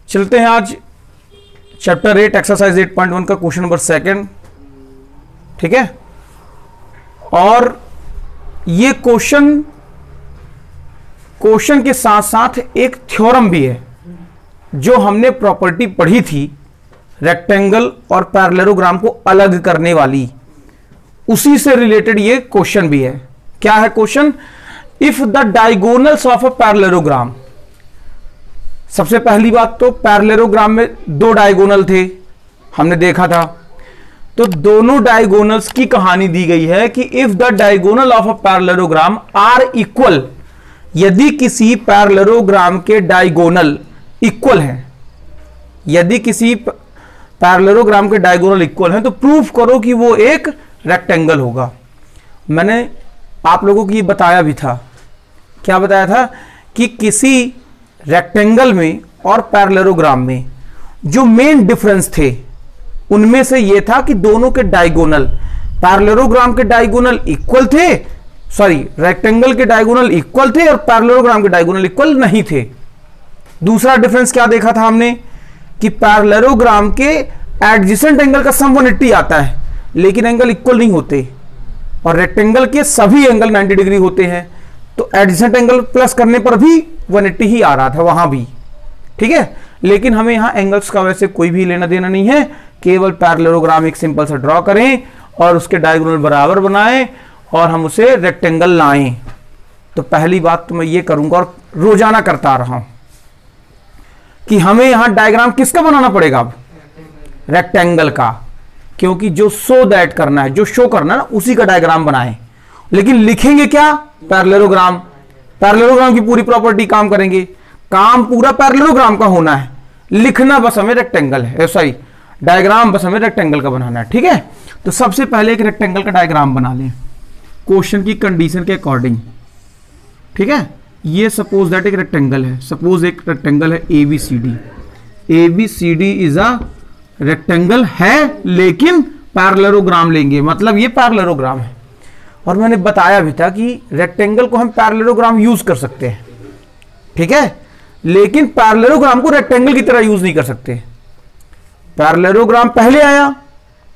चलते हैं आज चैप्टर 8 एक्सरसाइज 8.1 का क्वेश्चन नंबर 2। ठीक है, और ये क्वेश्चन के साथ साथ एक थ्योरम भी है जो हमने प्रॉपर्टी पढ़ी थी रेक्टेंगल और पैरेललोग्राम को अलग करने वाली, उसी से रिलेटेड ये क्वेश्चन भी है। क्या है question? If the diagonals of a parallelogram. सबसे पहली बात तो पैरेललोग्राम में दो डायगोनल थे, हमने देखा था। तो दोनों डायगोनल्स की कहानी दी गई है कि if the diagonal of a parallelogram are equal, यदि किसी पैरेललोग्राम के डायगोनल इक्वल हैं, यदि किसी पैरेललोग्राम के डायगोनल इक्वल हैं तो प्रूफ करो कि वो एक रेक्टेंगल होगा। मैंने आप लोगों को ये बताया भी था। क्या बताया था? कि किसी रेक्टेंगल में और पैरेललोग्राम में जो मेन डिफरेंस थे उनमें से ये था कि दोनों के डायगोनल, पैरेललोग्राम के डायगोनल इक्वल थे, सॉरी रेक्टेंगल के डायगोनल इक्वल थे और पैरेललोग्राम के डायगोनल इक्वल नहीं थे। दूसरा डिफरेंस क्या देखा था हमने? कि पैरेललोग्राम के एडजेसेंट एंगल का सम 180 आता है लेकिन एंगल इक्वल नहीं होते, और रेक्टेंगल के सभी एंगल 90 डिग्री होते हैं। तो एडजेसेंट एंगल प्लस करने पर भी 180 ही आ रहा था वहां भी। ठीक है, लेकिन हमें यहां एंगल्स का वैसे कोई भी लेना देना नहीं है, केवल पैरेललोग्राम एक सिंपल सा ड्रॉ करें और उसके डायगोनल बराबर बनाएं और हम उसे रेक्टेंगल लाएं। तो पहली बात तो मैं ये करूंगा और रोजाना करता आ रहा हूं कि हमें यहां डायग्राम किसका बनाना पड़ेगा? अब रेक्टेंगल का, क्योंकि जो शो दैट करना है, जो शो करना है ना, उसी का डायग्राम बनाएं। लेकिन लिखेंगे क्या? पैरेललोग्राम। पैरेललोग्राम की पूरी प्रॉपर्टी काम करेंगे, काम पूरा पैरेललोग्राम का होना है, लिखना बस हमें रेक्टेंगल है, सॉरी डायग्राम बस हमें रेक्टेंगल का बनाना है। ठीक है, तो सबसे पहले एक रेक्टेंगल का डायग्राम बना लें क्वेश्चन की कंडीशन के अकॉर्डिंग। ठीक है, ये सपोज दैट एक रेक्टेंगल है, सपोज एक रेक्टेंगल है ABCD। ABCD is a rectangle है, लेकिन पैरेललोग्राम लेंगे, मतलब ये पैरेललोग्राम है। और मैंने बताया भी था कि रेक्टेंगल को हम पैरेललोग्राम यूज कर सकते हैं, ठीक है, लेकिन पैरेललोग्राम को रेक्टेंगल की तरह यूज नहीं कर सकते। पैरेललोग्राम पहले आया,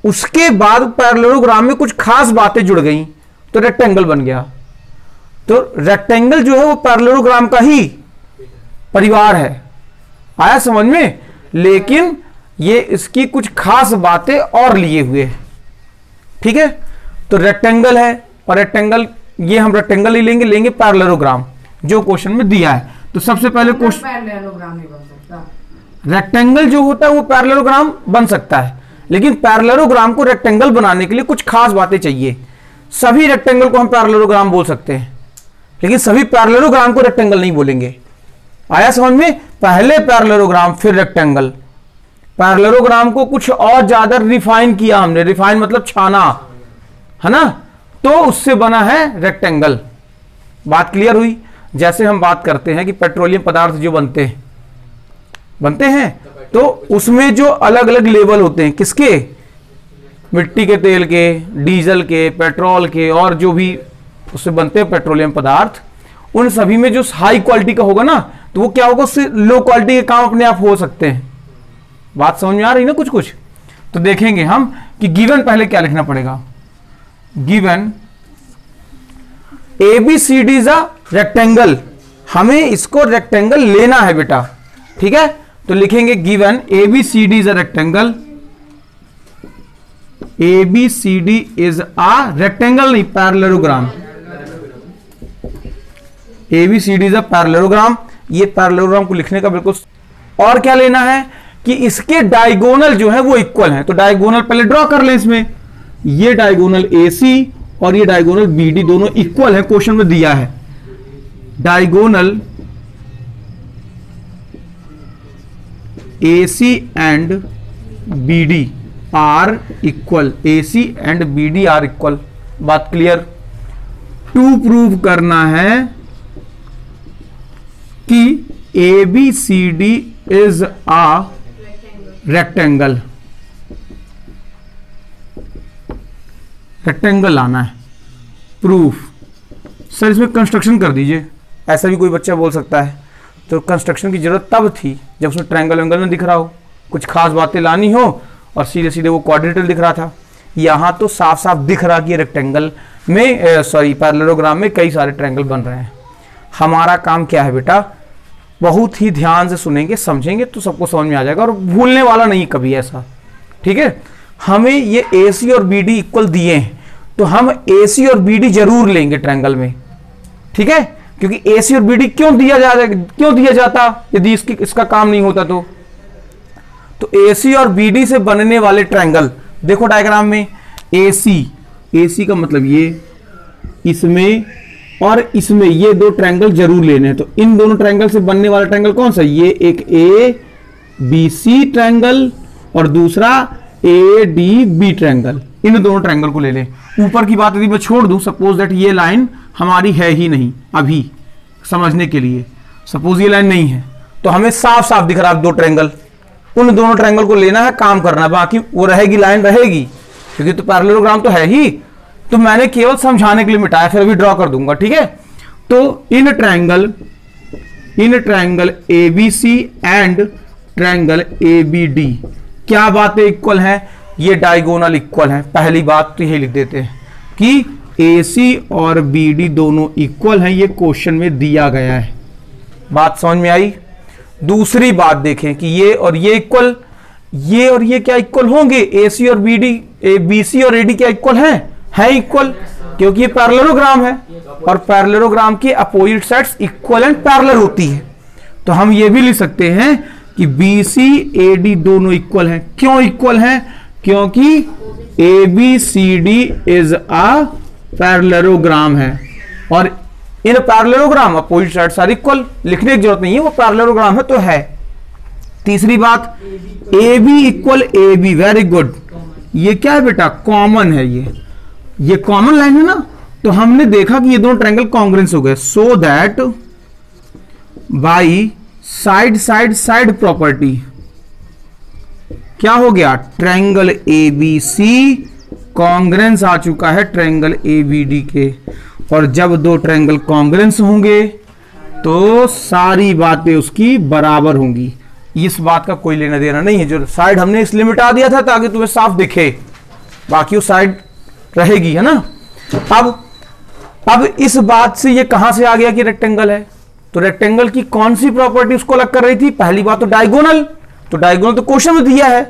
उसके बाद पैरेललोग्राम में कुछ खास बातें जुड़ गई तो रेक्टेंगल बन गया। तो रेक्टेंगल जो है वो पैरेललोग्राम का ही परिवार है, आया समझ में? लेकिन ये इसकी कुछ खास बातें और लिए हुए है। ठीक है, तो रेक्टेंगल है और रेक्टेंगल, ये हम रेक्टेंगल ही लेंगे पैरेललोग्राम जो क्वेश्चन में दिया है। तो सबसे पहले क्वेश्चन, पैरेललोग्राम नहीं बन सकता। रेक्टेंगल जो होता है वो पैरेललोग्राम बन सकता है, लेकिन पैरेललोग्राम को रेक्टेंगल बनाने के लिए कुछ खास बातें चाहिए। सभी रेक्टेंगल को हम पैरेललोग्राम बोल सकते हैं, लेकिन सभी पैरेललोग्राम को रेक्टेंगल नहीं बोलेंगे। आया समझ में? पहले पैरेललोग्राम फिर रेक्टेंगल। पैरेललोग्राम को कुछ और ज्यादा रिफाइन किया हमने, रिफाइन मतलब छाना, है ना, तो उससे बना है रेक्टेंगल। बात क्लियर हुई? जैसे हम बात करते हैं कि पेट्रोलियम पदार्थ जो बनते हैं तो उसमें जो अलग अलग लेवल होते हैं, किसके? मिट्टी के तेल के, डीजल के, पेट्रोल के, और जो भी उससे बनते हैं पेट्रोलियम पदार्थ, उन सभी में जो हाई क्वालिटी का होगा ना, तो वो क्या होगा, उससे लो क्वालिटी के काम अपने आप हो सकते हैं। बात समझ में आ रही ना कुछ कुछ? तो देखेंगे हम कि गिवन पहले क्या लिखना पड़ेगा। Given ABCD is a rectangle, हमें इसको रेक्टेंगल लेना है बेटा। ठीक है, तो लिखेंगे given ABCD is a rectangle. ABCD is a rectangle, नहीं parallelogram. ABCD is a parallelogram. ये पैरेललोग्राम को लिखने का बिल्कुल। और क्या लेना है कि इसके डायगोनल जो है वो इक्वल है। तो डायगोनल पहले ड्रॉ कर लें इसमें। ये डायगोनल AC और ये डायगोनल BD दोनों इक्वल है, क्वेश्चन में दिया है। Diagonal AC and BD are equal, AC and BD are equal. बात क्लियर? टू प्रूव करना है कि ABCD is a rectangle. Rectangle लाना है प्रूफ। सर इसमें कंस्ट्रक्शन कर दीजिए, ऐसा भी कोई बच्चा बोल सकता है। तो कंस्ट्रक्शन की जरूरत तब थी जब उसमें ट्रायंगल एंगल में दिख रहा हो, कुछ खास बातें लानी हो और सीधे सीधे वो क्वाड्रेटर दिख रहा था। यहाँ तो साफ साफ दिख रहा कि रेक्टेंगल में पैरेललोग्राम में कई सारे ट्रायंगल बन रहे हैं। हमारा काम क्या है बेटा, बहुत ही ध्यान से सुनेंगे समझेंगे तो सबको समझ में आ जाएगा, और भूलने वाला नहीं कभी ऐसा, ठीक है। हमें ये AC और BD इक्वल दिए हैं तो हम AC और BD जरूर लेंगे ट्रायंगल में, ठीक है, क्योंकि AC और BD क्यों दिया जाता यदि इसका काम नहीं होता तो AC और BD से बनने वाले ट्रायंगल देखो डायग्राम में, AC का मतलब ये, इसमें और इसमें ये दो ट्रायंगल जरूर लेने हैं। तो इन दोनों ट्रायंगल से बनने वाला ट्रायंगल कौन सा, ये एक ABC ट्रायंगल और दूसरा ADB ट्रायंगल, इन दोनों ट्रायंगल को ले लें। ऊपर की बात यदि मैं छोड़ दूं, सपोज दैट ये लाइन हमारी है ही नहीं, अभी समझने के लिए सपोज ये लाइन नहीं है, तो हमें साफ साफ दिख रहा है दो ट्रायंगल, उन दोनों ट्रायंगल को लेना है, काम करना है, बाकी वो रहेगी, लाइन रहेगी, क्योंकि तो पैरेललोग्राम तो है ही, तो मैंने केवल समझाने के लिए मिटाया, फिर अभी ड्रॉ कर दूंगा, ठीक है। तो in triangle ABC and triangle ABD क्या बातें इक्वल हैं, ये डायगोनल इक्वल हैं। पहली बात तो यही लिख देते हैं कि AC और BD दोनों इक्वल हैं, ये क्वेश्चन में दिया गया है। बात समझ में आई। दूसरी बात देखें कि ये और ये इक्वल, ये और ये क्या इक्वल होंगे, AC और BC और AD क्या इक्वल है इक्वल, क्योंकि ये पैरेललोग्राम है और पैरेललोग्राम की opposite sides equal and parallel होती है। तो हम ये भी लिख सकते हैं कि BC AD दोनों इक्वल हैं। क्यों इक्वल हैं, क्योंकि ABCD इज अ पैरेललोग्राम है और in parallelogram opposite sides are equal, लिखने की जरूरत नहीं है, वो पैरेललोग्राम है तो है। तीसरी बात, AB equal AB, very good, ये क्या है बेटा, कॉमन है, ये कॉमन लाइन है ना, तो हमने देखा कि ये दोनों ट्रायंगल कॉन्ग्रुएंस हो गए, so that by side property क्या हो गया, ट्रायंगल ABC कॉन्ग्रुएंस आ चुका है ट्रायंगल ABD के, और जब दो ट्रायंगल कॉन्ग्रुएंस होंगे तो सारी बातें उसकी बराबर होंगी। इस बात का कोई लेना देना नहीं है, जो साइड हमने इसलिए मिटा दिया था ताकि तुम्हें साफ दिखे, बाकी वो साइड रहेगी, है ना। अब इस बात से ये कहां से आ गया कि रेक्टेंगल है, तो रेक्टेंगल की कौन सी प्रॉपर्टी उसको अलग कर रही थी, पहली बात तो डायगोनल तो क्वेश्चन में दिया है,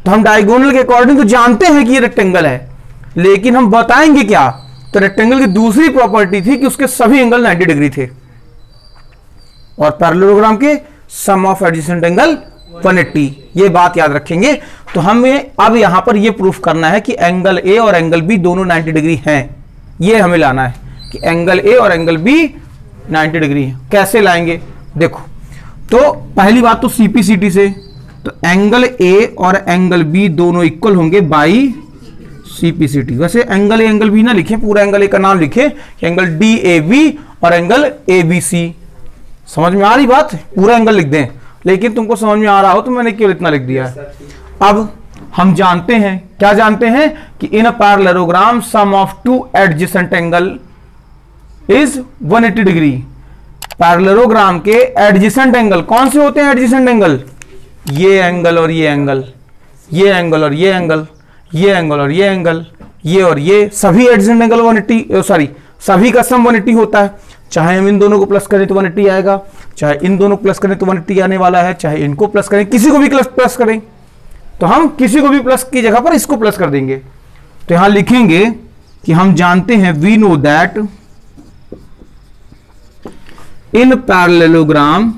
तो हम डायगोनल के अकॉर्डिंग तो जानते हैं कि ये रेक्टेंगल है, लेकिन हम बताएंगे क्या, तो रेक्टेंगल की दूसरी प्रॉपर्टी थी कि उसके सभी एंगल 90 डिग्री थे और पैरेललोग्राम के सम ऑफ एडजेसेंट एंगल 180, ये बात याद रखेंगे। तो हमें अब यहां पर ये प्रूफ करना है कि एंगल A और एंगल B दोनों 90 डिग्री हैं, ये हमें लाना है कि एंगल A और एंगल B 90 डिग्री है। कैसे लाएंगे देखो, तो पहली बात तो CPCT से, तो एंगल A और एंगल B दोनों इक्वल होंगे बाई CPCT। वैसे एंगल A एंगल B ना लिखें, पूरा एंगल A का नाम लिखें, एंगल DAB और एंगल ABC। समझ में आ रही बात, पूरा एंगल लिख दें, लेकिन तुमको समझ में आ रहा हो तो मैंने केवल इतना लिख दिया है। अब हम जानते हैं, क्या जानते हैं कि in a parallelogram sum of two adjacent angle is 180 degree. Parallelogram के एडजेसेंट एंगल कौन से होते हैं, एडजेसेंट एंगल, ये एंगल और ये एंगल, ये एंगल और ये एंगल, ये एंगल और ये एंगल, ये और ये सभी एडजेसेंट एंगल 180, सभी का सम 180 होता है। चाहे हम इन दोनों को प्लस करें तो 180 आएगा, चाहे इन दोनों को प्लस करें तो 180 आने वाला है, चाहे इनको प्लस करें, किसी को भी प्लस करें तो हम किसी को भी प्लस की जगह पर इसको प्लस कर देंगे। तो यहां लिखेंगे कि हम जानते हैं, we know that in parallelogram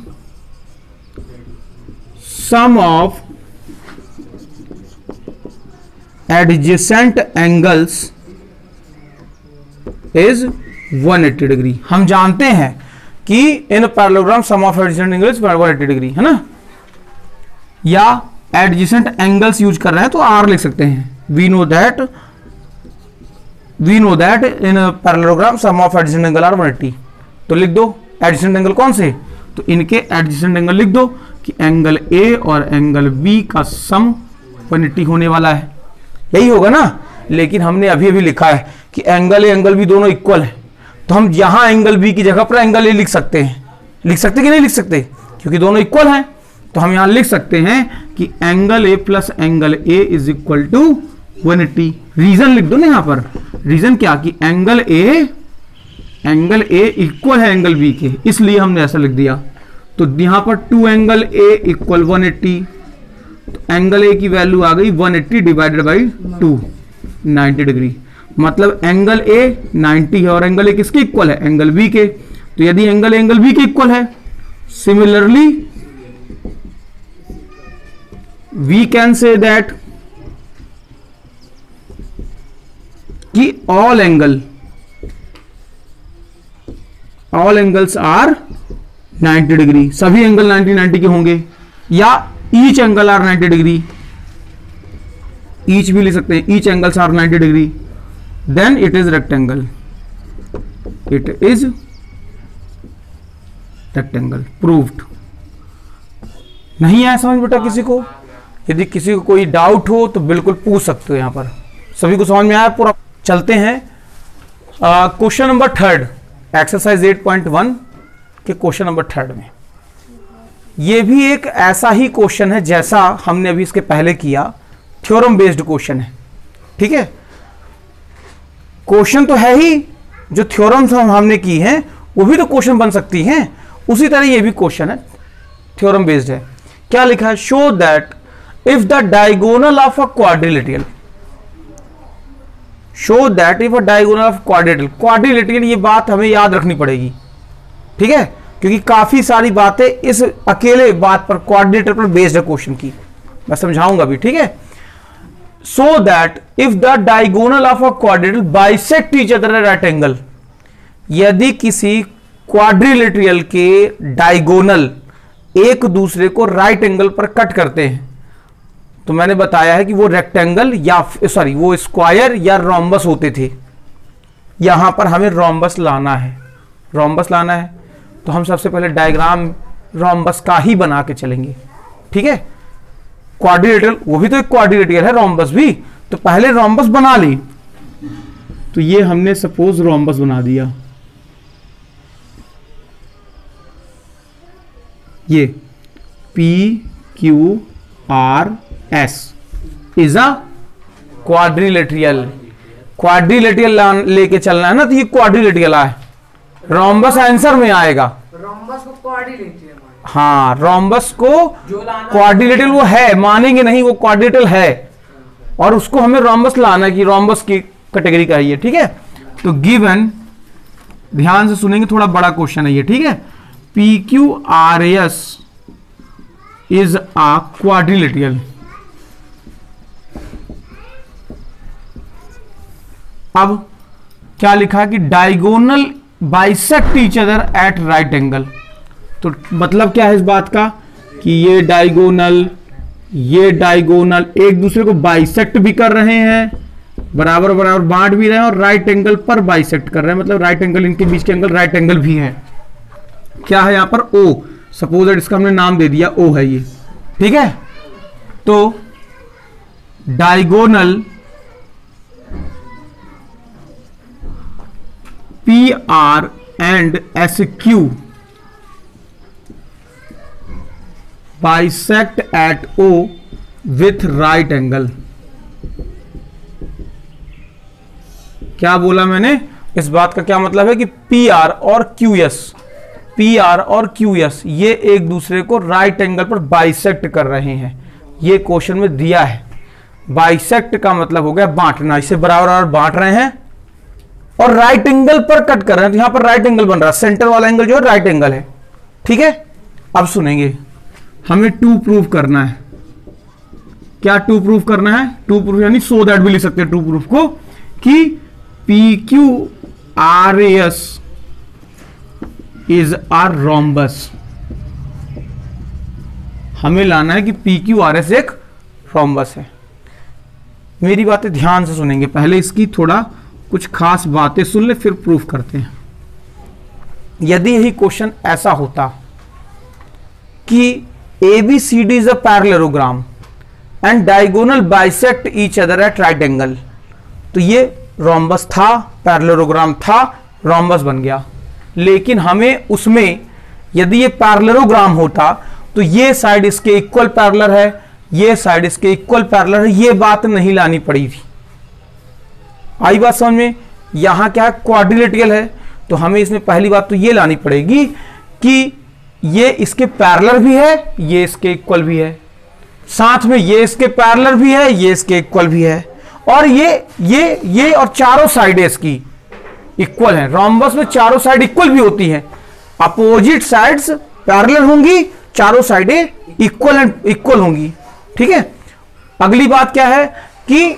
sum of adjacent angles is 180 degree. हम जानते हैं कि in parallelogram sum of adjacent angles 180 degree, है ना, या एडजेसेंट एंगल्स यूज कर रहे हैं तो R लिख सकते हैं। We know that in parallelogram sum of adjacent angle are 180। तो लिख दो एडजेसेंट एंगल कौन से, तो इनके एडजेसेंट एंगल लिख दो कि एंगल A और एंगल B का सम 180 होने वाला है, यही होगा ना। लेकिन हमने अभी लिखा है कि एंगल A एंगल B दोनों इक्वल है, तो हम यहां एंगल B की जगह पर एंगल A लिख सकते हैं, लिख सकते कि नहीं लिख सकते, क्योंकि दोनों इक्वल हैं। तो हम यहां लिख सकते हैं कि angle A plus angle A is equal to 180। Reason लिख दो ना यहां पर, रीजन क्या कि एंगल ए इक्वल है एंगल बी के, इसलिए हमने ऐसा लिख दिया। तो यहां पर 2 एंगल ए इक्वल 180, तो एंगल ए की वैल्यू आ गई 180 डिवाइडेड बाई 2, 90 डिग्री। मतलब एंगल ए 90 है और एंगल ए किसके इक्वल है, एंगल बी के। तो यदि एंगल बी के इक्वल है, similarly we can say that कि ऑल एंगल्स आर 90 डिग्री, सभी एंगल 90 के होंगे, या each angle are 90 degree, each भी ले सकते हैं, each angles are 90 degree, then it is rectangle, proved. नहीं आया समझ बेटा किसी को? यदि किसी को कोई डाउट हो तो बिल्कुल पूछ सकते हो, यहां पर सभी को समझ में आया पूरा? चलते हैं क्वेश्चन नंबर 3, एक्सरसाइज 8.1 के क्वेश्चन नंबर 3 में। यह भी एक ऐसा ही क्वेश्चन है जैसा हमने अभी इसके पहले किया, थ्योरम बेस्ड क्वेश्चन है। ठीक है, क्वेश्चन तो है ही, जो थ्योरम्स हमने की हैं वो भी तो क्वेश्चन बन सकती हैं, उसी तरह ये भी क्वेश्चन है, थ्योरम बेस्ड है। क्या लिखा है? Show that if the diagonal of a quadrilateral, show that if a diagonal of quadrilateral, ये बात हमें याद रखनी पड़ेगी। ठीक है, क्योंकि काफी सारी बातें इस अकेले बात पर, क्वाड्रिलेटरल पर बेस्ड है क्वेश्चन की, मैं समझाऊंगा भी। ठीक है, so that if the diagonal of a quadrilateral bisect each other at right angle, यदि किसी क्वाड्रिलेटरल के डायगोनल एक दूसरे को राइट एंगल पर कट करते हैं, तो मैंने बताया है कि वो रेक्टेंगल या वो स्क्वायर या रोम्बस होते थे। यहां पर हमें रोम्बस लाना है, तो हम सबसे पहले डायग्राम रोम्बस का ही बना के चलेंगे। ठीक है, क्वाड्रिलेटरल, वो भी तो एक क्वाड्रिलेटरल है, रोम्बस भी, तो पहले रोम्बस बना ली। तो ये हमने सपोज रोम्बस बना दिया, ये PQRS इज अ क्वाड्रिलेटरल लेके चलना है ना, तो ये क्वाड्रिलेटरल है, रोम्बस आंसर में आएगा। रोम्बस को क्वाड्रिलेटरल, हाँ, रोम्बस को क्वाड्रिलेटरल वो है, मानेंगे नहीं, वो क्वाड्रिलेटरल है, और उसको हमें रोम्बस लाना है कि रोम्बस की कैटेगरी का है ये। ठीक है, तो गिवन, ध्यान से सुनेंगे, थोड़ा बड़ा क्वेश्चन है ये। ठीक है, PQRS is a quadrilateral। अब क्या लिखा है कि diagonal bisect each other at right angle. तो मतलब क्या है इस बात का कि ये डायगोनल एक दूसरे को बाइसेक्ट भी कर रहे हैं, बराबर बराबर बांट भी रहे हैं, और राइट एंगल पर बाइसेक्ट कर रहे हैं, मतलब राइट एंगल, इनके बीच के एंगल राइट एंगल भी है। क्या है यहां पर? O, सपोज दैट इसका हमने नाम दे दिया O है ये। ठीक है, तो diagonal PR and SQ bisect at O with right angle. क्या बोला मैंने? इस बात का क्या मतलब है कि PR और QS ये एक दूसरे को राइट एंगल पर बाइसेक्ट कर रहे हैं। ये क्वेश्चन में दिया है। बाइसेक्ट का मतलब हो गया बांटना, इसे बराबर बराबर बांट रहे हैं और राइट एंगल पर कट कर रहे हैं। तो यहां पर राइट एंगल बन रहा है, सेंटर वाला एंगल जो है राइट एंगल है। ठीक है, अब सुनेंगे, हमें 2 प्रूव करना है। क्या 2 प्रूव करना है? 2 प्रूफ यानी सो दैट भी लिख सकते हैं 2 प्रूफ को, कि PQRS इज आर रोम्बस। हमें लाना है कि PQRS एक रोम्बस है। मेरी बातें ध्यान से सुनेंगे, पहले इसकी थोड़ा कुछ खास बातें सुन ले, फिर प्रूफ करते हैं। यदि यही क्वेश्चन ऐसा होता कि ABCD is a parallelogram and diagonal bisect each other at right angle, तो ये रोम्बस था, पैरेललोग्राम था, रोम्बस बन गया। लेकिन हमें उसमें यदि ये पैरेललोग्राम होता तो ये साइड इसके इक्वल पैरेलल है, ये साइड इसके इक्वल पैरेलल है, ये बात नहीं लानी पड़ी थी। आई बात समझ में? यहां क्या क्वाड्रिलेटरल है तो हमें इसमें पहली बात तो ये लानी पड़ेगी कि ये इसके पैरेलल भी है, ये इसके इक्वल भी है, साथ में ये इसके पैरेलल भी है, ये इसके इक्वल भी है, और ये और चारों साइडें इसकी इक्वल हैं। रोम्बस में चारों साइड इक्वल भी होती हैं, अपोजिट साइड्स पैरेलल होंगी, चारों साइडें इक्वल होंगी। ठीक है, अगली बात क्या है कि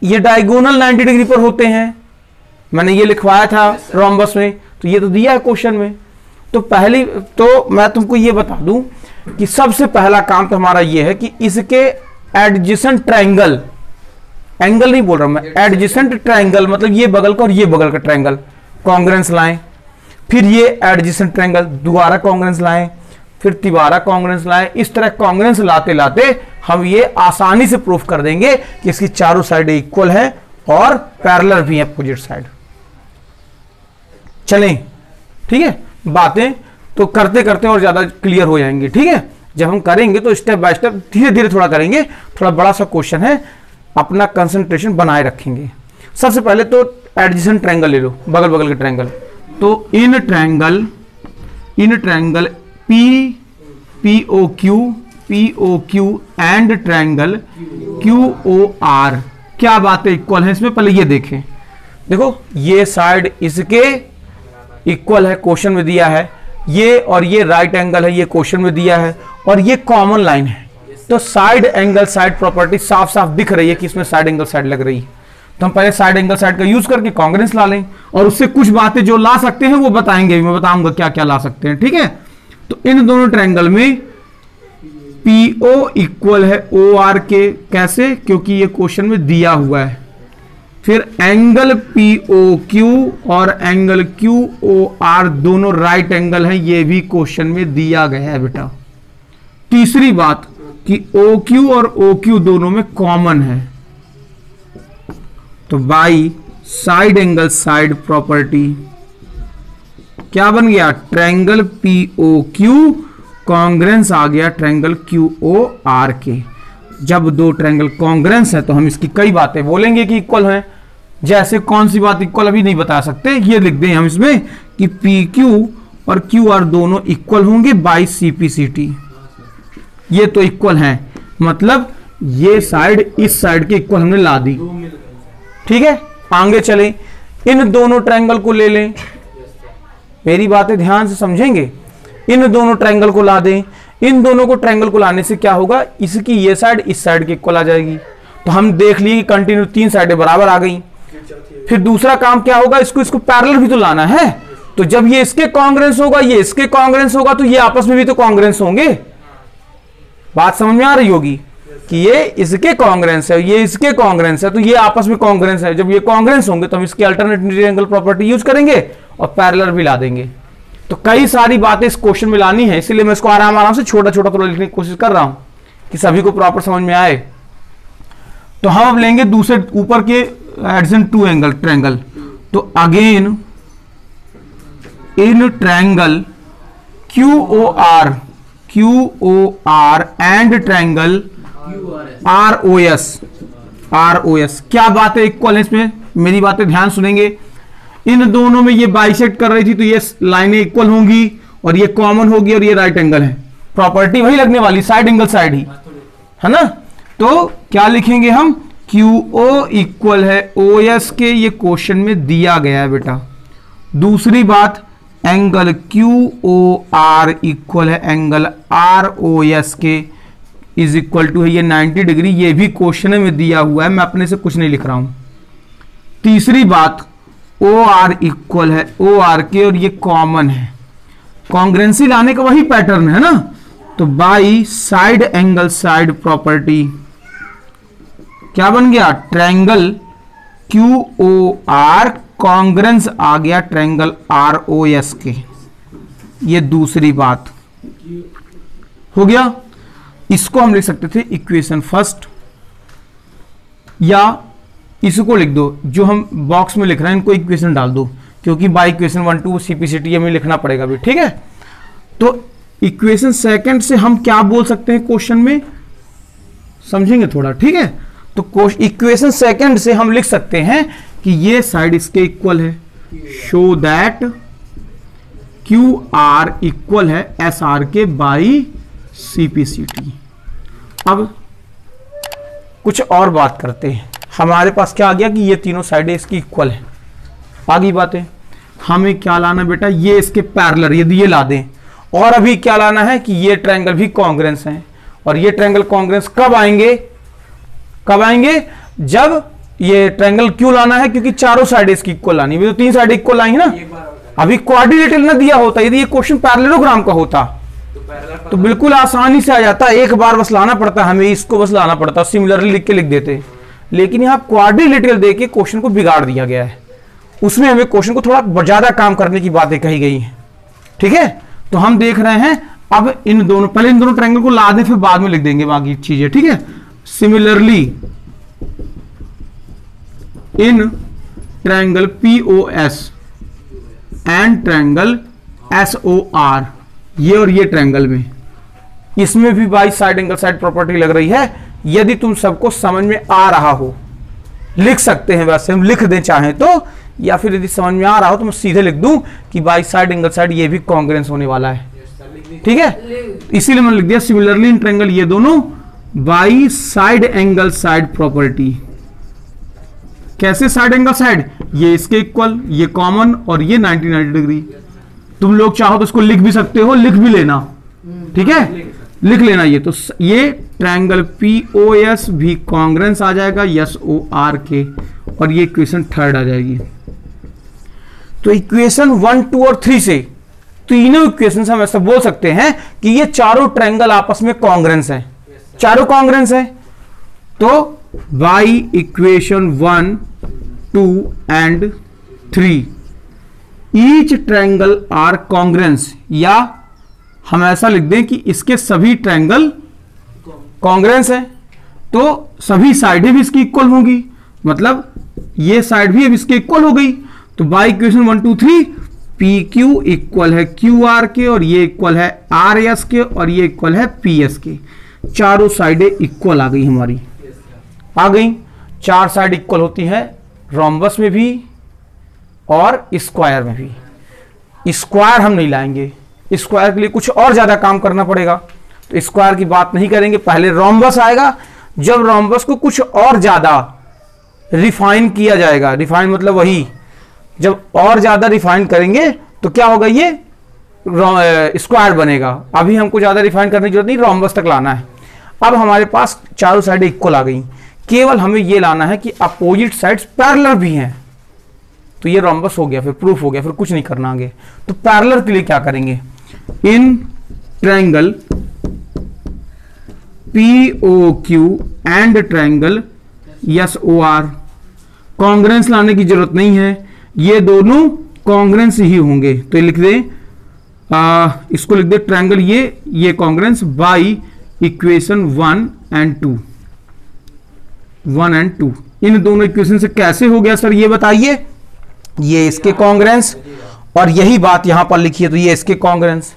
ये डायगोनल 90 डिग्री पर होते हैं, मैंने ये लिखवाया था रोम्बस में, तो ये तो दिया है क्वेश्चन में। तो पहली तो मैं तुमको ये बता दूं कि सबसे पहला काम तो हमारा ये है कि इसके एडजेसेंट ट्रायंगल, एंगल नहीं बोल रहा मैं, एडजेसेंट ट्रायंगल मतलब ये बगल का और ये बगल का ट्रायंगल कॉन्ग्रेंस लाएं, फिर ये एडजेसेंट ट्रायंगल दोबारा कॉन्ग्रेंस लाएं, फिर तिबारा कॉन्ग्रेंस लाएं। इस तरह कॉन्ग्रेंस लाते लाते हम ये आसानी से प्रूफ कर देंगे कि इसकी चारों साइडें इक्वल हैं और पैरेलल भी हैं अपोजिट साइड। चलें, ठीक है, बातें तो करते करते और ज्यादा क्लियर हो जाएंगे। ठीक है, जब हम करेंगे तो स्टेप बाय स्टेप धीरे धीरे थोड़ा करेंगे, थोड़ा बड़ा सा क्वेश्चन है, अपना कंसंट्रेशन बनाए रखेंगे। सबसे पहले तो एडजेसेंट ट्रायंगल ले लो, बगल बगल के ट्रायंगल। तो in triangle POQ and triangle QOR क्या बात है इक्वल है इसमें? पहले ये देखें, देखो ये साइड इसके इक्वल है, क्वेश्चन में दिया है, ये और ये राइट एंगल है, ये क्वेश्चन में दिया है, और ये कॉमन लाइन है। तो साइड एंगल साइड प्रॉपर्टी साफ साफ दिख रही है कि इसमें साइड एंगल साइड लग रही है। तो हम पहले साइड एंगल साइड का यूज करके कॉन्ग्रेंस ला लें, और उससे कुछ बातें जो ला सकते हैं वो बताएंगे, मैं बताऊंगा क्या क्या ला सकते हैं। ठीक है, तो इन दोनों ट्रायंगल में PO इक्वल है OR के, कैसे? क्योंकि ये क्वेश्चन में दिया हुआ है। फिर एंगल POQ और एंगल QOR दोनों राइट एंगल हैं, ये भी क्वेश्चन में दिया गया है बेटा। तीसरी बात कि OQ और OQ दोनों में कॉमन है, तो by side angle side property क्या बन गया? ट्रायंगल POQ कॉन्ग्रेंस आ गया ट्रायंगल QOR के। जब दो ट्रायंगल कॉन्ग्रेंस है तो हम इसकी कई बातें बोलेंगे कि इक्वल हैं। जैसे कौन सी बात इक्वल अभी नहीं बता सकते, ये लिख दें हम इसमें कि PQ और QR दोनों इक्वल होंगे बाई CP/CT। ये तो इक्वल हैं, मतलब ये साइड इस साइड के इक्वल हमने ला दी। ठीक है, आगे चले, इन दोनों ट्रायंगल को ले लें, मेरी बातें ध्यान से समझेंगे। इन दोनों ट्रायंगल को ला दें, इन दोनों को ट्रायंगल को लाने से क्या होगा, इसकी ये साइड इस साइड के इक्वल आ जाएगी। तो हम देख लिए कि कंटिन्यू तीन साइडें बराबर आ गई। फिर दूसरा काम क्या होगा, इसको पैरेलल भी तो लाना है। तो जब ये इसके कॉन्ग्रेंस होगा, ये इसके कॉन्ग्रेंस होगा, तो ये आपस में भी तो कॉन्ग्रेंस होंगे। बात समझ में आ रही होगी कि ये इसके कॉन्ग्रेंस है, ये इसके कॉन्ग्रेंस है, तो ये आपस में कॉन्ग्रेंस है। जब ये कॉन्ग्रेंस होंगे तो हम इसकी अल्टरनेट ट्रायंगल प्रॉपर्टी यूज करेंगे और पैरेलल भी ला देंगे। तो कई सारी बातें इस क्वेश्चन में लानी है, इसलिए मैं इसको आराम आराम से छोटा छोटा थोड़ा लिखने की कोशिश कर रहा हूं कि सभी को प्रॉपर समझ में आए। तो हम अब लेंगे दूसरे ऊपर के एडजेसेंट टू एंगल ट्रायंगल। तो again in triangle QOR and triangle ROS क्या बात है इक्वल है इसमें? मेरी बातें ध्यान सुनेंगे। इन दोनों में ये बाइसेक्ट कर रही थी तो ये लाइनें इक्वल होंगी और ये कॉमन होगी और ये राइट एंगल है। प्रॉपर्टी वही लगने वाली, साइड एंगल साइड ही है ना। तो क्या लिखेंगे हम? QO इक्वल है OS के, ये क्वेश्चन में दिया गया है बेटा। दूसरी बात, एंगल QOR इक्वल है एंगल ROS के, इज इक्वल टू है ये 90 डिग्री, ये भी क्वेश्चन में दिया हुआ है, मैं अपने से कुछ नहीं लिख रहा हूं। तीसरी बात, OR इक्वल है OR के और ये कॉमन है। कॉन्ग्रेंसी लाने का वही पैटर्न है ना। तो by side angle side property क्या बन गया? ट्रायंगल QOR कॉन्ग्रेंस आ गया ट्रायंगल ROS के। ये दूसरी बात हो गया। इसको हम लिख सकते थे इक्वेशन फर्स्ट, या इसको लिख दो, जो हम बॉक्स में लिख रहे हैं इनको इक्वेशन डाल दो। क्योंकि बाई इक्वेशन 1 2 CPCT हमें लिखना पड़ेगा भी, ठीक है। तो इक्वेशन सेकंड से हम क्या बोल सकते हैं क्वेश्चन में, समझेंगे थोड़ा, ठीक है। तो इक्वेशन सेकंड से हम लिख सकते हैं कि ये साइड इसके इक्वल है, show that Q R equal है एस आर के बाई CPCT। अब कुछ और बात करते हैं। हमारे पास क्या आ गया कि ये तीनों साइडें इसकी इक्वल है। आगे बातें हमें क्या लाना बेटा, ये इसके पैरेलल यदि ये ला दें, और अभी क्या लाना है कि ये ट्रायंगल भी कॉन्ग्रेंस हैं। और ये ट्रायंगल कॉन्ग्रेंस कब आएंगे, कब आएंगे, जब ये ट्रायंगल क्यों लाना है, क्योंकि चारों साइड इसकी इक्वल लानी है। तो तीन साइड इक्वल आएंगी ना। अभी क्वाड्रिलेटरल ना दिया होता, यदि ये क्वेश्चन पैरेललोग्राम का होता तो बिल्कुल आसानी से आ जाता, एक बार बस लाना पड़ता, हमें इसको बस लाना पड़ता, सिमिलरली लिख के लिख देते। लेकिन यहाँ क्वाड्रिलेटरल दे के क्वेश्चन को बिगाड़ दिया गया है, उसमें हमें क्वेश्चन को थोड़ा ज्यादा काम करने की बातें कही गई हैं, ठीक है। तो हम देख रहे हैं अब इन दोनों, पहले इन दोनों ट्रायंगल को ला दें, फिर बाद में लिख देंगे बाकी चीजें, ठीक है। Similarly in triangle POS and triangle SOR, ये और ये ट्रायंगल में, इसमें भी by side angle side property लग रही है। यदि तुम सबको समझ में आ रहा हो, लिख सकते हैं, वैसे हम लिख दें चाहें तो, या फिर यदि समझ में आ रहा हो तो मैं सीधे लिख दूं कि बाई साइड एंगल साइड ये भी कॉन्ग्रेंस होने वाला है, ठीक है। इसीलिए मैंने लिख दिया सिमिलरली इन ट्रायंगल, ये दोनों by side angle side property. कैसे साइड एंगल साइड, ये इसके इक्वल, ये कॉमन, और ये 90 डिग्री। तुम लोग चाहो तो इसको लिख भी सकते हो, लिख भी लेना, ठीक है, लिख लेना। ये तो ये ट्रायंगल POS भी कॉन्ग्रेंस आ जाएगा SOR के, और ये इक्वेशन थर्ड आ जाएगी। तो इक्वेशन 1 2 और 3 से तीनों इक्वेशन हम ऐसा बोल सकते हैं कि ये चारों ट्रायंगल आपस में कॉन्ग्रेंस है, चारों कॉन्ग्रेंस है। तो by equation 1 2 and 3 each triangle are congruence, या हम ऐसा लिख दें कि इसके सभी ट्रायंगल कॉन्ग्रेंस है, तो सभी साइडें भी इसकी इक्वल होंगी, मतलब ये साइड भी अब इसके इक्वल हो गई। तो बाई इक्वेशन 1 2 3 PQ इक्वल है QR के, और ये इक्वल है RS के, और ये इक्वल है PS के। चारों साइडें इक्वल आ गई हमारी, आ गई। चार साइड इक्वल होती है रोम्बस में भी और स्क्वायर में भी। स्क्वायर हम नहीं लाएंगे, स्क्वायर के लिए कुछ और ज्यादा काम करना पड़ेगा, तो स्क्वायर की बात नहीं करेंगे। पहले रोम्बस आएगा, जब रोम्बस को कुछ और ज्यादा रिफाइन किया जाएगा, रिफाइन मतलब वही, जब और ज्यादा रिफाइन करेंगे तो क्या होगा, ये स्क्वायर बनेगा। अभी हमको ज्यादा रिफाइन करने की जरूरत नहीं, रोम्बस तक लाना है। अब हमारे पास चारों साइडें इक्वल आ गई, केवल हमें ये लाना है कि अपोजिट साइड्स पैरेलल भी हैं, तो ये रोम्बस हो गया, फिर प्रूफ हो गया, फिर कुछ नहीं करना आगे। तो पैरेलल के लिए क्या करेंगे, in triangle POQ and triangle SOR congruence लाने की जरूरत नहीं है, ये दोनों कॉन्ग्रेंस ही होंगे। तो लिख दे, इसको लिख दे ट्रायंगल ये congruence by equation 1 and 2, 1 and 2। इन दोनों इक्वेशन से कैसे हो गया सर, ये बताइए। ये इसके कॉन्ग्रेंस, और यही बात यहां पर लिखी है, तो ये इसके कॉन्ग्रेंस।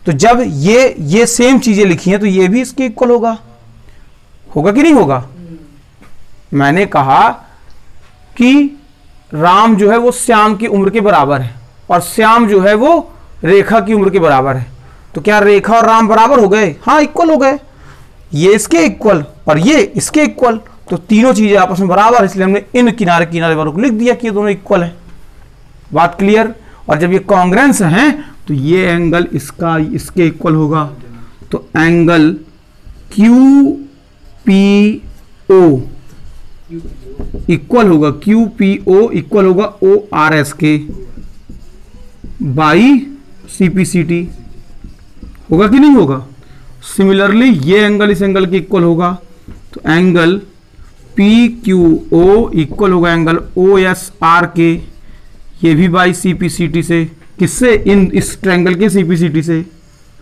तो जब ये सेम चीजें लिखी हैं तो ये भी इसके इक्वल होगा, होगा कि नहीं होगा। मैंने कहा कि राम जो है वो श्याम की उम्र के बराबर है, और श्याम जो है वो रेखा की उम्र के बराबर है। तो क्या रेखा और राम बराबर हो गए, हाँ इक्वल हो गए। ये इसके इक्वल और ये इसके इक्वल, तो तीनों चीजें आपस में बराबर, इसलिए हमने इन किनारे किनारे वालों को लिख दिया कि ये दोनों इक्वल है। बात क्लियर। और जब ये कॉन्ग्रेंस हैं तो ये एंगल इसका इसके इक्वल होगा, तो एंगल QPO इक्वल होगा, QPO इक्वल होगा ORS के बाई CPCT, होगा कि नहीं होगा। सिमिलरली ये एंगल इस एंगल के इक्वल होगा, तो एंगल PQO इक्वल होगा एंगल OSR के, ये भी बाई CPCT से, किससे, इस ट्रायंगल के CPCT से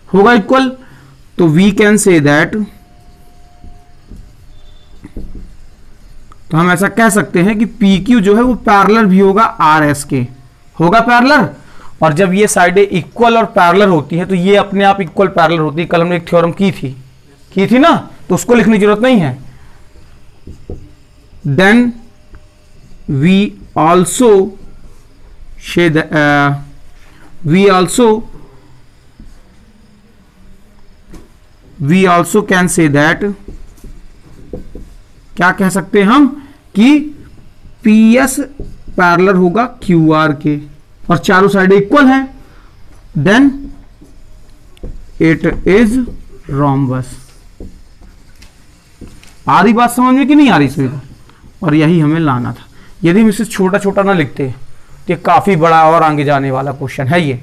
होगा इक्वल। तो वी कैन से दैट, तो हम ऐसा कह सकते हैं कि PQ जो है वो पैरेलल भी होगा RS के, होगा पैरेलल। और जब ये साइडें इक्वल और पैरेलल होती हैं तो ये अपने आप इक्वल पैरेलल होती है। कल हमने एक थ्योरम की थी ना, तो उसको लिखने की जरूरत नहीं है। Then we also can say that, क्या कह सकते हैं हम कि PS पैरेलल होगा QR के, और चारों साइडें इक्वल हैं, देन इट इज रोम्बस। आ रही बात समझ में कि नहीं आ रही सभी को? और यही हमें लाना था। यदि हम इसे छोटा छोटा ना लिखते तो ये काफी बड़ा और आगे जाने वाला क्वेश्चन है ये।